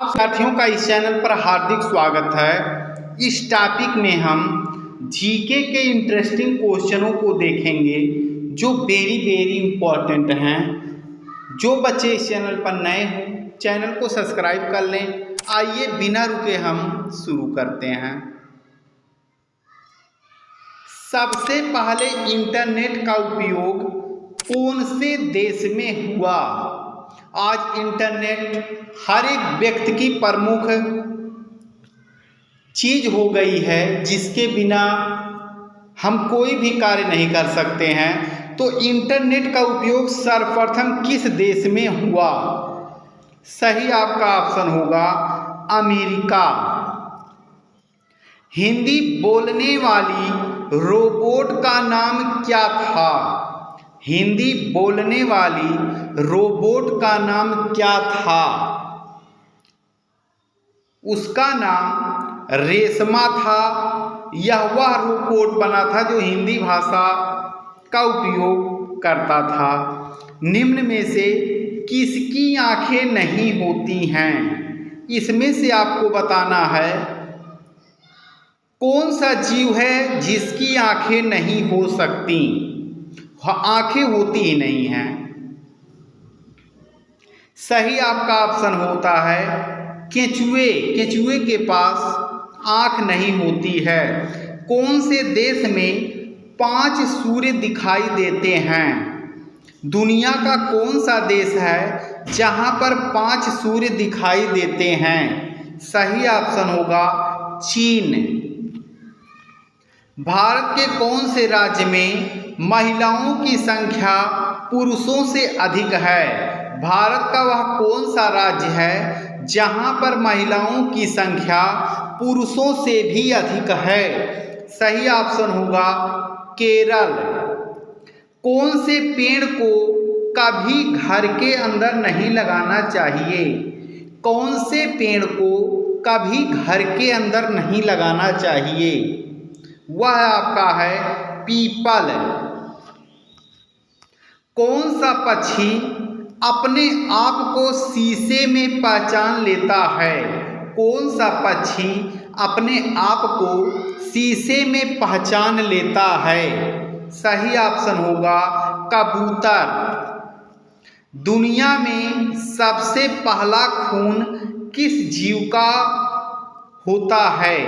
साथियों का इस चैनल पर हार्दिक स्वागत है। इस टॉपिक में हम जीके के इंटरेस्टिंग क्वेश्चनों को देखेंगे जो वेरी इंपॉर्टेंट हैं। जो बच्चे इस चैनल पर नए हों चैनल को सब्सक्राइब कर लें। आइए बिना रुके हम शुरू करते हैं। सबसे पहले इंटरनेट का उपयोग कौन से देश में हुआ? आज इंटरनेट हर एक व्यक्ति की प्रमुख चीज हो गई है, जिसके बिना हम कोई भी कार्य नहीं कर सकते हैं। तो इंटरनेट का उपयोग सर्वप्रथम किस देश में हुआ? सही आपका ऑप्शन होगा अमेरिका। हिंदी बोलने वाली रोबोट का नाम क्या था? हिंदी बोलने वाली रोबोट का नाम क्या था? उसका नाम रेशमा था। यह वह रोबोट बना था जो हिंदी भाषा का उपयोग करता था। निम्न में से किसकी आंखें नहीं होती हैं? इसमें से आपको बताना है कौन सा जीव है जिसकी आंखें नहीं हो सकती। आंखें होती ही नहीं हैं। सही आपका ऑप्शन होता है केंचुए। केंचुए के पास आंख नहीं होती है। कौन से देश में 5 सूर्य दिखाई देते हैं? दुनिया का कौन सा देश है जहां पर 5 सूर्य दिखाई देते हैं? सही ऑप्शन होगा चीन। भारत के कौन से राज्य में महिलाओं की संख्या पुरुषों से अधिक है? भारत का वह कौन सा राज्य है जहां पर महिलाओं की संख्या पुरुषों से भी अधिक है? सही ऑप्शन होगा केरल। कौन से पेड़ को कभी घर के अंदर नहीं लगाना चाहिए? कौन से पेड़ को कभी घर के अंदर नहीं लगाना चाहिए? वह आपका है पीपल। कौन सा पक्षी अपने आप को शीशे में पहचान लेता है? कौन सा पक्षी अपने आप को शीशे में पहचान लेता है? सही ऑप्शन होगा कबूतर। दुनिया में सबसे पहला खून किस जीव का होता है?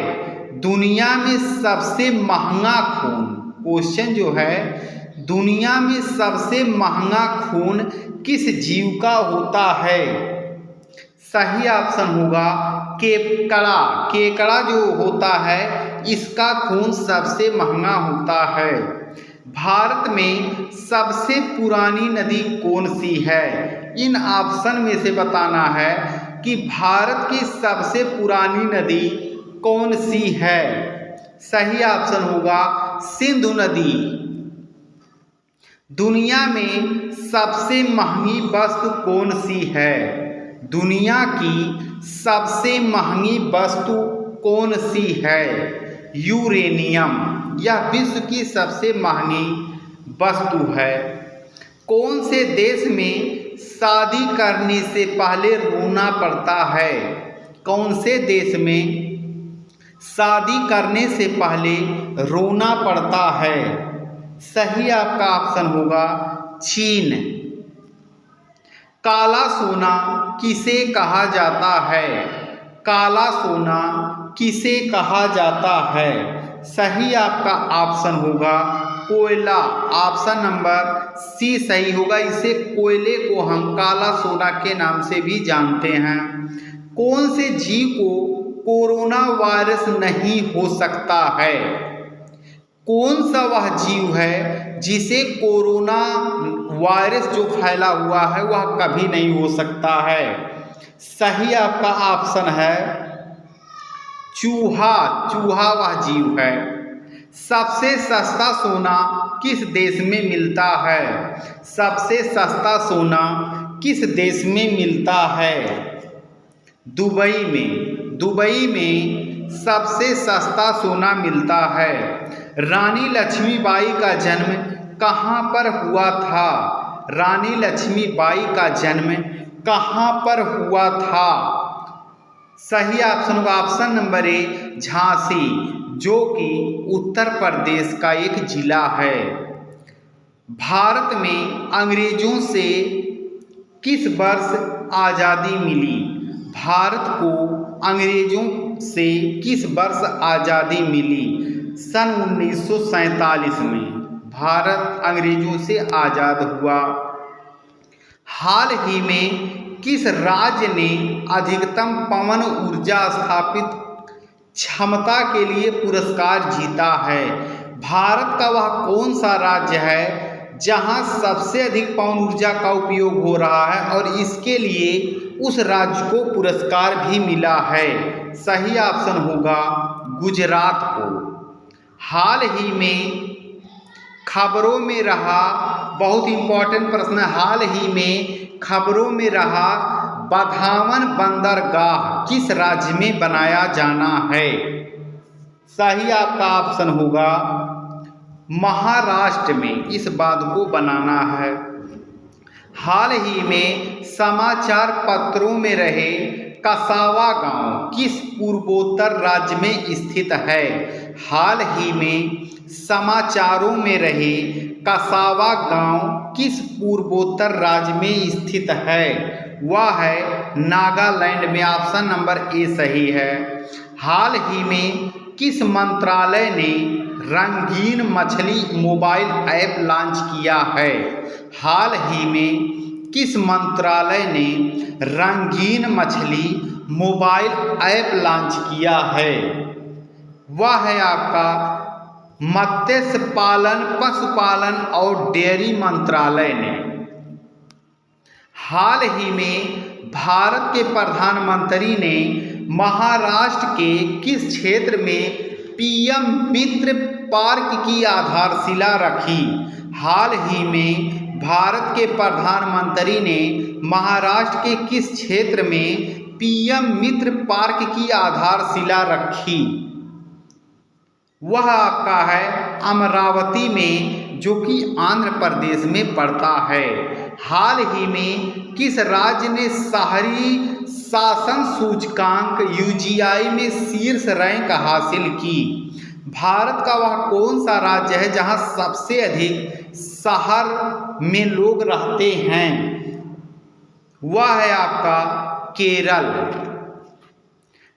दुनिया में सबसे महंगा खून, क्वेश्चन जो है दुनिया में सबसे महंगा खून किस जीव का होता है? सही ऑप्शन होगा केकड़ा। केकड़ा जो होता है इसका खून सबसे महंगा होता है। भारत में सबसे पुरानी नदी कौन सी है? इन ऑप्शन में से बताना है कि भारत की सबसे पुरानी नदी कौन सी है? सही ऑप्शन होगा सिंधु नदी। दुनिया में सबसे महंगी वस्तु कौन सी है? दुनिया की सबसे महंगी वस्तु कौन सी है? यूरेनियम। यह विश्व की सबसे महंगी वस्तु है। कौन से देश में शादी करने से पहले रोना पड़ता है? कौन से देश में शादी करने से पहले रोना पड़ता है? सही आपका ऑप्शन होगा चीन। काला सोना किसे कहा जाता है? काला सोना किसे कहा जाता है? सही आपका ऑप्शन होगा कोयला। ऑप्शन नंबर सी सही होगा। इसे कोयले को हम काला सोना के नाम से भी जानते हैं। कौन से जीव को कोरोना वायरस नहीं हो सकता है? कौन सा वह जीव है जिसे कोरोना वायरस जो फैला हुआ है वह कभी नहीं हो सकता है? सही आपका ऑप्शन है चूहा। चूहा वह जीव है। सबसे सस्ता सोना किस देश में मिलता है? सबसे सस्ता सोना किस देश में मिलता है? दुबई में। दुबई में सबसे सस्ता सोना मिलता है। रानी लक्ष्मीबाई का जन्म कहाँ पर हुआ था? रानी लक्ष्मीबाई का जन्म कहाँ पर हुआ था? सही ऑप्शन होगा ऑप्शन नंबर ए झांसी, जो कि उत्तर प्रदेश का एक जिला है। भारत में अंग्रेजों से किस वर्ष आज़ादी मिली? भारत को अंग्रेजों से किस वर्ष आज़ादी मिली? सन 1947 में भारत अंग्रेजों से आज़ाद हुआ। हाल ही में किस राज्य ने अधिकतम पवन ऊर्जा स्थापित क्षमता के लिए पुरस्कार जीता है? भारत का वह कौन सा राज्य है जहां सबसे अधिक पवन ऊर्जा का उपयोग हो रहा है और इसके लिए उस राज्य को पुरस्कार भी मिला है? सही ऑप्शन होगा गुजरात को। हाल ही में खबरों में रहा, बहुत इंपॉर्टेंट प्रश्न है, हाल ही में खबरों में रहा बघावन बंदरगाह किस राज्य में बनाया जाना है? सही आपका ऑप्शन होगा महाराष्ट्र में इस बात को बनाना है। हाल ही में समाचार पत्रों में रहे कसावा गांव किस पूर्वोत्तर राज्य में स्थित है? हाल ही में समाचारों में रहे कसावा गांव किस पूर्वोत्तर राज्य में स्थित है? वह है नागालैंड में। ऑप्शन नंबर ए सही है। हाल ही में किस मंत्रालय ने रंगीन मछली मोबाइल ऐप लॉन्च किया है? हाल ही में किस मंत्रालय ने रंगीन मछली मोबाइल ऐप लॉन्च किया है? वह है आपका मत्स्य पालन, पशुपालन और डेयरी मंत्रालय ने। हाल ही में भारत के प्रधानमंत्री ने महाराष्ट्र के किस क्षेत्र में पीएम मित्र पार्क की आधारशिला रखी? हाल ही में भारत के प्रधानमंत्री ने महाराष्ट्र के किस क्षेत्र में पीएम मित्र पार्क की आधारशिला रखी? वह आपका है अमरावती में, जो कि आंध्र प्रदेश में पड़ता है। हाल ही में किस राज्य ने शहरी शासन सूचकांक यूजीआई में शीर्ष रैंक हासिल की? भारत का वह कौन सा राज्य है जहां सबसे अधिक शहर में लोग रहते हैं? वह है आपका केरल।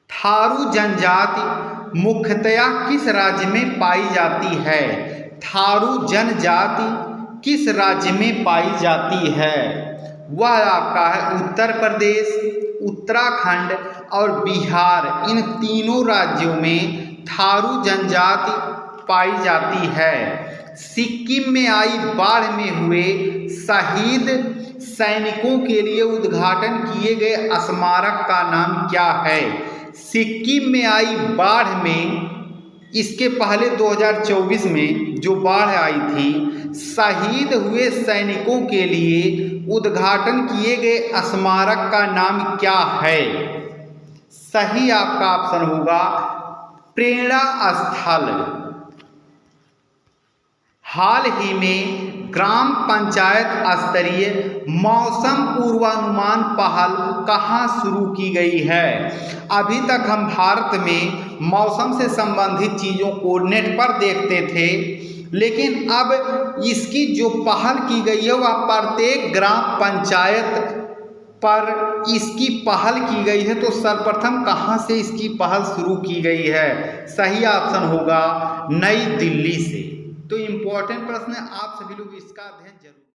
थारू जनजाति मुख्यतया किस राज्य में पाई जाती है? थारू जनजाति किस राज्य में पाई जाती है? वह आपका है उत्तर प्रदेश, उत्तराखंड और बिहार। इन तीनों राज्यों में थारू जनजाति पाई जाती है। सिक्किम में आई बाढ़ में हुए शहीद सैनिकों के लिए उद्घाटन किए गए स्मारक का नाम क्या है? सिक्किम में आई बाढ़ में, इसके पहले 2024 में जो बाढ़ आई थी, शहीद हुए सैनिकों के लिए उद्घाटन किए गए स्मारक का नाम क्या है? सही आपका ऑप्शन होगा प्रेरणा स्थल। हाल ही में ग्राम पंचायत स्तरीय मौसम पूर्वानुमान पहल कहाँ शुरू की गई है? अभी तक हम भारत में मौसम से संबंधित चीज़ों को नेट पर देखते थे, लेकिन अब इसकी जो पहल की गई है वह प्रत्येक ग्राम पंचायत पर इसकी पहल की गई है। तो सर्वप्रथम कहाँ से इसकी पहल शुरू की गई है? सही ऑप्शन होगा नई दिल्ली से। तो इम्पोर्टेंट प्रश्न है, आप सभी लोग इसका अध्ययन जरूर